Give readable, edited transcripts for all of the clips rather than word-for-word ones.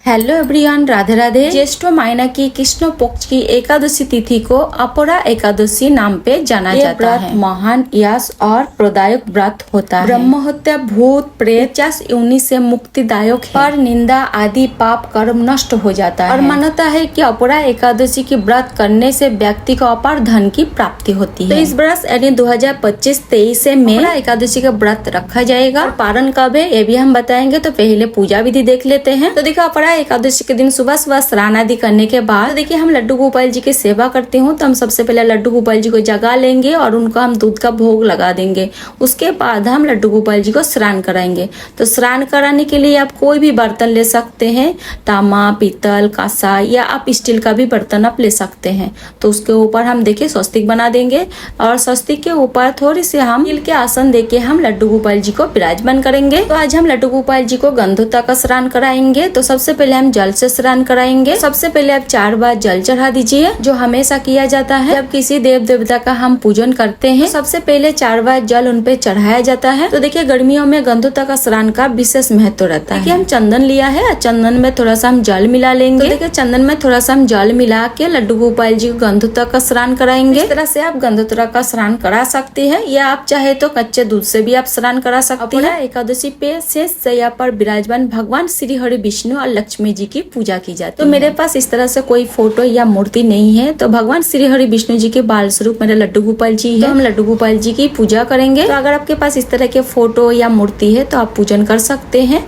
Hello everyone, Radhe Radhe. ज्येष्ठ महीना की कृष्ण पक्ष की एकादशी तिथि को अपरा एकादशी नाम पे जाना जाता है। महान यश और प्रदायक व्रत होता है। ब्रह्म हत्या, भूत प्रेत 50 योनि से मुक्तिदायक है। पर निंदा आदि पाप कर्म नष्ट हो जाता है और मान्यता है कि अपरा एकादशी की व्रत करने से व्यक्ति को अपार धन की प्राप्ति होती है। तो इस वर्ष यानी 2025-23 में अपरा एकादशी का व्रत रखा जाएगा और पारण कब है ये भी हम बताएंगे। तो पहले पूजा विधि देख लेते हैं। तो देखो, अपरा एकादशी के दिन सुबह सुबह स्नान आदि करने के बाद देखिए हम लड्डू गोपाल जी की सेवा करते हो। तो हम सबसे पहले लड्डू गोपाल जी को जगा लेंगे और उनको हम दूध का भोग लगा देंगे। उसके बाद हम लड्डू गोपाल जी को स्नान कराएंगे। तो स्नान कराने के लिए आप कोई भी बर्तन ले सकते हैं, तांबा, पीतल, कांसा या आप स्टील का भी बर्तन आप ले सकते हैं। तो उसके ऊपर हम देखिए स्वस्तिक बना देंगे और स्वस्तिक के ऊपर थोड़ी सी हम तिल के आसन देके हम लड्डू गोपाल जी को विराजमान करेंगे। तो आज हम लड्डू गोपाल जी को गंधोता का स्नान कराएंगे। तो सबसे पहले हम जल से स्नान कराएंगे। सबसे पहले आप 4 बार जल चढ़ा दीजिए, जो हमेशा किया जाता है जब किसी देव देवता का हम पूजन करते हैं। सबसे पहले 4 बार जल उन पे चढ़ाया जाता है। तो देखिए गर्मियों में गंधोता का स्नान का विशेष महत्व रहता है। देखिए हम चंदन लिया है, चंदन में थोड़ा सा हम जल मिला लेंगे। तो देखिए चंदन में थोड़ा सा हम जल मिला के लड्डू गोपाल जी को गंधोता का स्नान कराएंगे। इस तरह से आप गंधोता का स्नान करा सकते हैं या आप चाहे तो कच्चे दूध से भी आप स्नान करा सकते हैं। एकादशी पे शेष शैया पर विराजमान भगवान श्री हरि विष्णु और लक्ष्मी जी की पूजा की जाती है। तो मेरे पास इस तरह से कोई फोटो या मूर्ति नहीं है। तो भगवान श्री हरि विष्णु जी के बाल स्वरूप मेरे लड्डू गोपाल जी है। तो हम लड्डू गोपाल जी की पूजा करेंगे। तो अगर आपके पास इस तरह के फोटो या मूर्ति है तो आप पूजन कर सकते हैं,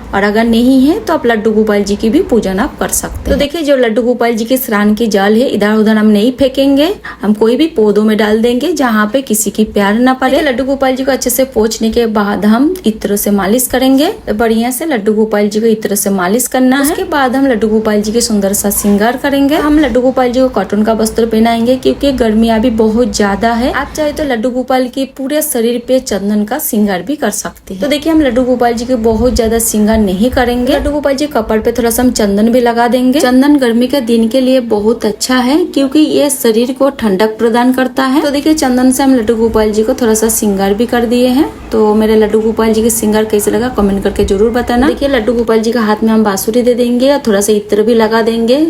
और अगर नहीं है तो आप लड्डू गोपाल जी की भी पूजन आप कर सकते हैं। तो देखिए जो लड्डू गोपाल जी के स्नान की जल है इधर उधर हम नहीं फेंकेंगे, हम कोई भी पौधों में डाल देंगे जहाँ पे किसी की प्यार न पड़े। लड्डू गोपाल जी को अच्छे से पोंछने के बाद हम इत्र से मालिश करेंगे। तो बढ़िया से लड्डू गोपाल जी को इत्र से मालिश करना है। उसके बाद हम लड्डू गोपाल जी के सुंदर सा श्रृंगार करेंगे। हम लड्डू गोपाल जी को कॉटन का वस्त्र पहनाएंगे क्योंकि गर्मी अभी बहुत ज्यादा है। आप चाहे तो लड्डू गोपाल के पूरे शरीर पे चंदन का श्रृंगार भी कर सकते हैं। तो देखिए हम लड्डू गोपाल जी के बहुत ज्यादा श्रृंगार नहीं करेंगे। लड्डू गोपाल जी कपड़ पे थोड़ा सा हम चंदन भी लगा देंगे। चंदन गर्मी के दिन के लिए बहुत अच्छा है क्योंकि ये शरीर को ठंडक प्रदान करता है। तो देखिए चंदन से हम लड्डू गोपाल जी को थोड़ा सा श्रृंगार भी कर दिए हैं। तो मेरे लड्डू गोपाल जी के श्रृंगार कैसे लगा कमेंट करके जरूर बताना। देखिए लड्डू गोपाल जी का हाथ में हम बांसुरी दे देंगे और थोड़ा सा इत्र भी लगा देंगे।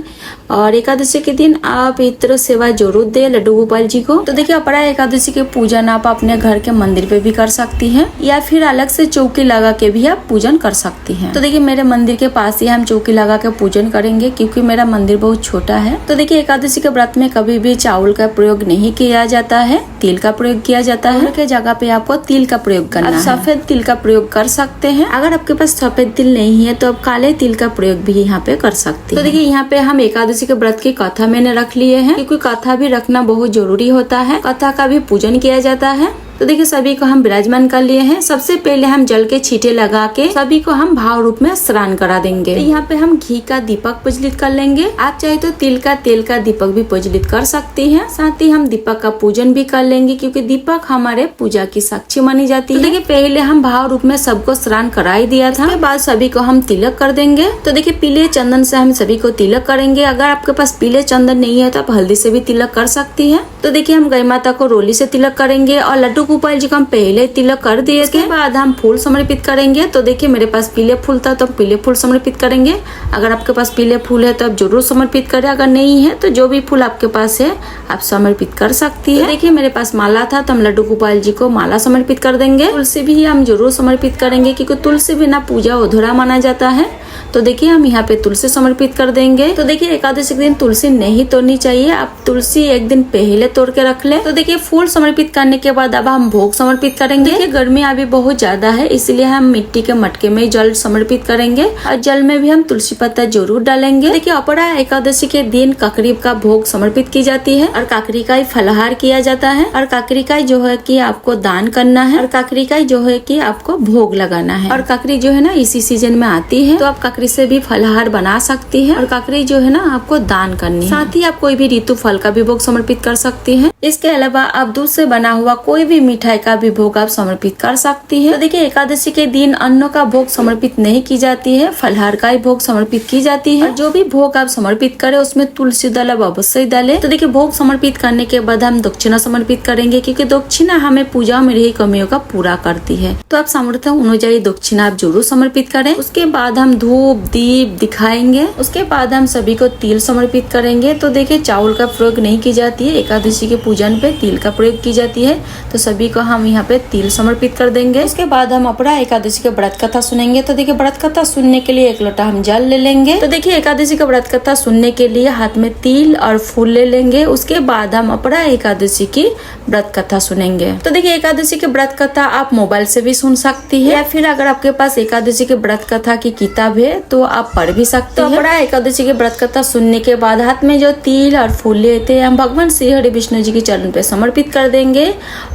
और एकादशी के दिन आप इत्र सेवा जरूर दे लड्डू गोपाल जी को। तो देखिए अपरा एकादशी के पूजन आप अपने घर के मंदिर पे भी कर सकती हैं या फिर अलग से चौकी लगा के भी आप पूजन कर सकती हैं। तो देखिए मेरे मंदिर के पास ही हम चौकी लगा के पूजन करेंगे क्योंकि मेरा मंदिर बहुत छोटा है। तो देखिए एकादशी के व्रत में कभी भी चावल का प्रयोग नहीं किया जाता है, तिल का प्रयोग किया जाता है। के जगह पे आपको तिल का प्रयोग करना है। सफेद तिल का प्रयोग कर सकते हैं। अगर आपके पास सफेद तिल नहीं है तो आप काले तिल का प्रयोग भी यहाँ पे कर सकते हैं। तो देखिए यहाँ पे हम एकादशी के व्रत की कथा मैंने रख लिए हैं क्योंकि कथा भी रखना बहुत जरूरी होता है। कथा का भी पूजन किया जाता है। तो देखिए सभी को हम विराजमान कर लिए हैं। सबसे पहले हम जल के छींटे लगा के सभी को हम भाव रूप में स्नान करा देंगे। तो यहाँ पे हम घी का दीपक प्रज्वलित कर लेंगे। आप चाहे तो तिल का तेल का दीपक भी प्रज्वलित कर सकते हैं। साथ ही हम दीपक का पूजन भी कर लेंगे क्योंकि दीपक हमारे पूजा की साक्षी मानी जाती है। तो देखिए पहले हम भाव रूप में सबको स्नान करा ही दिया था। उसके बाद सभी को हम तिलक कर देंगे। तो देखिए पीले चंदन से हम सभी को तिलक करेंगे। अगर आपके पास पीले चंदन नहीं है तो आप हल्दी से भी तिलक कर सकती है। तो देखिए हम गाय माता को रोली से तिलक करेंगे और लड्डू गोपाल जी को हम पहले तिलक कर दिए। इसके बाद हम फूल समर्पित करेंगे। तो देखिए मेरे पास पीले फूल था तो पीले फूल समर्पित करेंगे। अगर आपके पास पीले फूल है तो आप जरूर समर्पित करें। अगर नहीं है तो जो भी फूल आपके पास है आप समर्पित कर सकती है। तो देखिए मेरे पास माला था तो हम लड्डू गोपाल जी को माला समर्पित कर देंगे। तुलसी भी हम जरूर समर्पित करेंगे क्योंकि तुलसी बिना पूजा अधूरा माना जाता है। तो देखिए हम यहाँ पे तुलसी समर्पित कर देंगे। तो देखिए एकादशी के दिन तुलसी नहीं तोड़नी चाहिए, आप तुलसी एक दिन पहले तोड़ के रख ले। तो देखिए फूल समर्पित करने के बाद अब हम भोग समर्पित करेंगे। देखिए गर्मी अभी बहुत ज्यादा है इसलिए हम मिट्टी के मटके में जल समर्पित करेंगे और जल में भी हम तुलसी पत्ता जरूर डालेंगे। देखिए अपरा एकादशी के दिन ककड़ी का भोग समर्पित की जाती है और काकड़ी का फलाहार किया जाता है और काकड़ी का जो है कि आपको दान करना है और काकड़ी का जो है कि आपको भोग लगाना है। और काकड़ी जो है ना इसी सीजन में आती है तो आप काकड़ी से भी फलाहार बना सकती है और काकड़ी जो है ना आपको दान करनी है। साथ ही आप कोई भी ऋतु फल का भी भोग समर्पित कर सकती हैं। इसके अलावा आप दूध से बना हुआ कोई भी मिठाई का भी भोग आप समर्पित कर सकती है। तो देखिए एकादशी के दिन अन्नों का भोग समर्पित नहीं की जाती है, फलाहार का ही भोग समर्पित की जाती है। और जो भी भोग आप समर्पित करें उसमें तुलसी दल आप अवश्य डालें। तो देखिए भोग समर्पित करने के बाद हम दक्षिणा समर्पित करेंगे क्योंकि दक्षिणा हमें पूजा में रही कमियों का पूरा करती है। तो आप सामर्थ्य अनुयायी दक्षिणा आप जरूर समर्पित करें। उसके बाद हम धूप धूप दीप दिखाएंगे। उसके बाद हम सभी को तिल समर्पित करेंगे। तो देखिए चावल का प्रयोग नहीं की जाती है, एकादशी के पूजन पे तिल का प्रयोग की जाती है। तो सभी को हम यहाँ पे तिल समर्पित कर देंगे। उसके बाद हम अपना एकादशी के व्रत कथा सुनेंगे। तो देखिए व्रत कथा सुनने के लिए 1 लोटा हम जल ले लेंगे। तो देखिए एकादशी का व्रत कथा सुनने के लिए हाथ में तिल और फूल ले लेंगे। उसके बाद हम अपना एकादशी की व्रत कथा सुनेंगे। तो देखिए एकादशी के व्रत कथा आप मोबाइल से भी सुन सकती है, या फिर अगर आपके पास एकादशी के व्रत कथा की किताब है तो आप पढ़ भी सकते हैं। तो अपना एकादशी के व्रत कथा सुनने के बाद हाथ में जो तिल और फूल लिए थे हम भगवान श्री हरि विष्णु जी के चरण पे समर्पित कर देंगे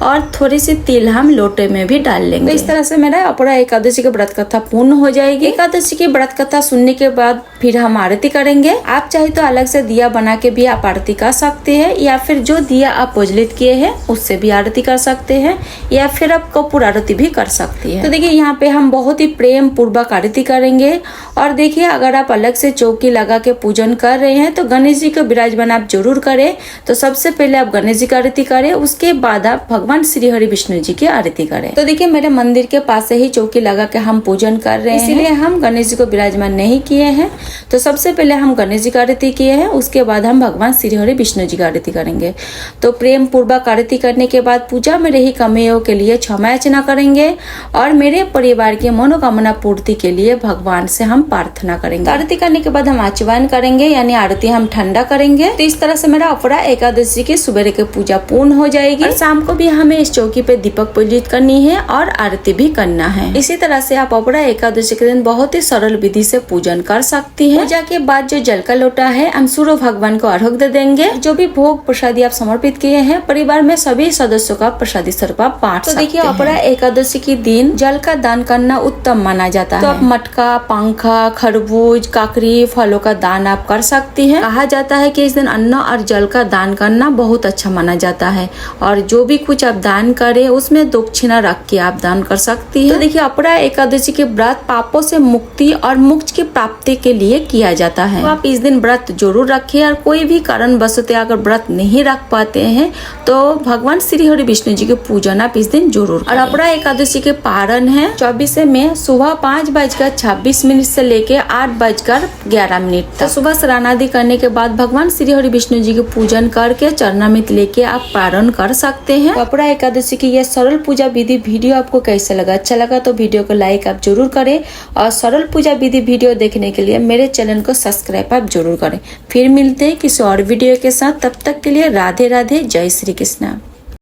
और थोड़ी सी तिल हम लोटे में भी डाल लेंगे। तो इस तरह से मेरा अपना एकादशी के व्रत कथा पूर्ण हो जाएगी। एकादशी की व्रत कथा सुनने के बाद फिर हम आरती करेंगे। आप चाहे तो अलग से दिया बना के भी आप आरती कर सकते हैं, या फिर जो दिया आप प्रज्वलित किए हैं उससे भी आरती कर सकते हैं, या फिर आप कपूर आरती भी कर सकती है। तो देखिए यहाँ पे हम बहुत ही प्रेम पूर्वक आरती करेंगे। और देखिए अगर आप अलग से चौकी लगा के पूजन कर रहे हैं तो गणेश जी को विराजमान आप जरूर करें। तो सबसे पहले आप गणेश जी की आरती करें, उसके बाद आप भगवान श्री हरि विष्णु जी की आरती करें। तो देखिए मेरे मंदिर के पास से ही चौकी लगा के हम पूजन कर रहे हैं, इसीलिए हम गणेश जी को विराजमान नहीं किए हैं। तो सबसे पहले हम गणेश जी की आरती किए हैं, उसके बाद हम भगवान श्री हरि विष्णु जी की आरती करेंगे। तो प्रेम पूर्वक आरती करने के बाद पूजा में रही कमियों के लिए क्षमा याचना करेंगे और मेरे परिवार की मनोकामना पूर्ति के लिए भगवान से हम प्रार्थना करेंगे। आरती करने के बाद हम आचमन करेंगे, यानी आरती हम ठंडा करेंगे। तो इस तरह से मेरा अपरा एकादशी की सुबह की पूजा पूर्ण हो जाएगी। और शाम को भी हमें इस चौकी पे दीपक पूजित करनी है और आरती भी करना है। इसी तरह से आप अपरा एकादशी के दिन बहुत ही सरल विधि से पूजन कर सकती है। पूजा के बाद जो जल का लोटा है हम सूर्य भगवान को अर्घ्य दे देंगे। जो भी भोग प्रसादी आप समर्पित किए हैं परिवार में सभी सदस्यों का प्रसादी स्वरूप आप बांट सकते हैं। तो देखिए अपरा एकादशी के दिन जल का दान करना उत्तम माना जाता है। तो आप मटका, पंखा, खरबूज, काकरी, फलों का दान आप कर सकती हैं। कहा जाता है कि इस दिन अन्न और जल का दान करना बहुत अच्छा माना जाता है, और जो भी कुछ आप दान करें उसमें दक्षिणा रख के आप दान कर सकती है। तो देखिए अपरा एकादशी के व्रत पापों से मुक्ति और मोक्ष की प्राप्ति के लिए किया जाता है। तो आप इस दिन व्रत जरूर रखें, और कोई भी कारण वशत अगर व्रत नहीं रख पाते हैं तो भगवान श्री हरि विष्णु जी के पूजन आप इस दिन जरूर करें। और अपरा एकादशी के पारण है 24 मई सुबह 5:26 से लेके 8:11 तक। तो सुबह स्नान आदि करने के बाद भगवान श्री हरि विष्णु जी के पूजन करके चरणामृत लेके आप पारण कर सकते हैं। तो अपरा एकादशी की यह सरल पूजा विधि वीडियो आपको कैसे लगा? अच्छा लगा तो वीडियो को लाइक आप जरूर करें, और सरल पूजा विधि वीडियो देखने के लिए मेरे चैनल को सब्सक्राइब आप जरूर करें। फिर मिलते हैं किसी और वीडियो के साथ, तब तक के लिए राधे राधे, जय श्री कृष्ण।